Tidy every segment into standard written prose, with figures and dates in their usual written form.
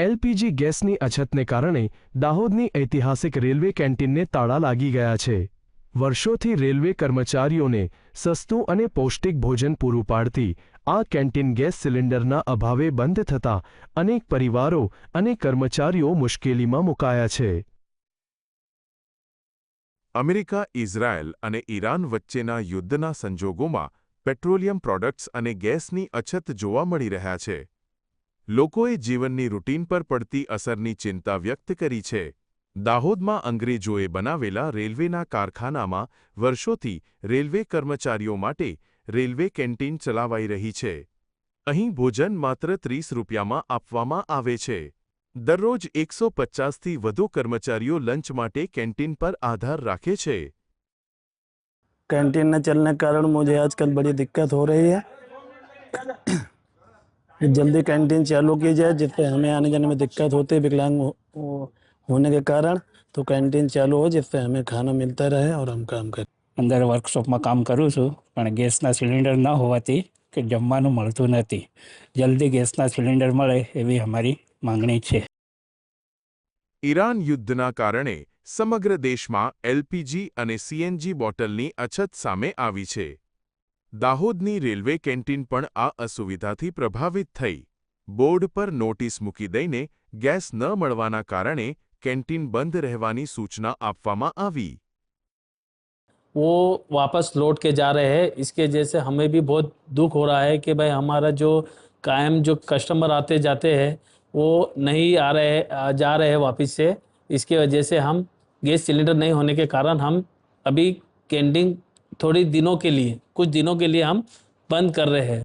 LPG ગેસની અછતને કારણે દાહોદની ઐતિહાસિક રેલવે કેન્ટીનને તાળા લાગી ગયા છે। વર્ષોથી રેલવે કર્મચારીઓને સસ્તું અને પૌષ્ટિક ભોજન પૂરું પાડતી આ કેન્ટીન ગેસ સિલિન્ડરના અભાવે બંધ થતાં અનેક પરિવારો અને કર્મચારીઓ મુશ્કેલીમાં મુકાયા છે। અમેરિકા, ઇઝરાયલ અને ઈરાન વચ્ચેના યુદ્ધના સંજોગોમાં પેટ્રોલિયમ પ્રોડક્ટ્સ અને ગેસની અછત જોવા મળી રહ્યા છે। લોકોએ જીવનની રૂટીન પર પડતી અસરની ચિંતા વ્યક્ત કરી છે। દાહોદમાં અંગ્રેજોએ બનાવેલા રેલવેના કારખાનામાં વર્ષોથી રેલવે કર્મચારીઓ માટે રેલવે કેન્ટીન ચલાવાઈ રહી છે। અહીં ભોજન માત્ર 30 રૂપિયામાં આપવામાં આવે છે। દરરોજ 150થી વધુ કર્મચારીઓ લંચ માટે કેન્ટીન પર આધાર રાખે છે। कैंटीन न चलने के कारण मुझे आजकल बड़ी दिक्कत हो रही है। जल्दी कैंटीन चालू की जाए जिससे हमें आने जाने में दिक्कत होती है विकलांग होने के कारण, तो कैंटीन चालू हो जिससे हमें खाना मिलता रहे और हम काम करें। અંદર વર્કશોપમાં કામ કરું છું, પણ ગેસના સિલિન્ડર ન હોવાથી કે જમવાનું મળતું નથી। જલ્દી ગેસના સિલિન્ડર મળે એવી અમારી માંગણી છે। ઈરાન યુદ્ધના કારણે સમગ્ર દેશમાં એલપીજી અને સીએનજી બોટલની અછત સામે આવી છે। દાહોદની રેલવે કેન્ટીન પણ આ અસુવિધાથી પ્રભાવિત થઈ। બોર્ડ પર નોટિસ મૂકી દઈને ગેસ ન મળવાના કારણે કેન્ટીન બંધ રહેવાની સૂચના આપવામાં આવી। वो वापस लौट के जा रहे हैं। इसके जैसे हमें भी बहुत दुख हो रहा है कि भाई हमारा जो कायम जो कस्टमर आते जाते हैं वो नहीं आ रहे जा रहे हैं वापस से। इसकी वजह से हम गैस सिलेंडर नहीं होने के कारण हम अभी कैंटीन थोड़ी दिनों के लिए कुछ दिनों के लिए हम बंद कर रहे हैं।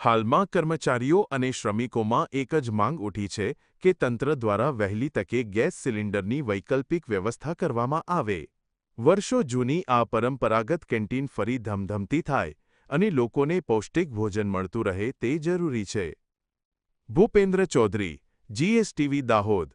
હાલમાં કર્મચારીઓ અને શ્રમિકોમાં એક જ માંગ ઉઠી છે કે તંત્ર દ્વારા વહેલી તકે ગેસ સિલિન્ડરની વૈકલ્પિક વ્યવસ્થા કરવામાં આવે। વર્ષો જૂની આ પરંપરાગત કેન્ટીન ફરી ધમધમતી થાય અને લોકોને પૌષ્ટિક ભોજન મળતું રહે તે જરૂરી છે। ભૂપેન્દ્ર ચૌધરી, GSTV દાહોદ।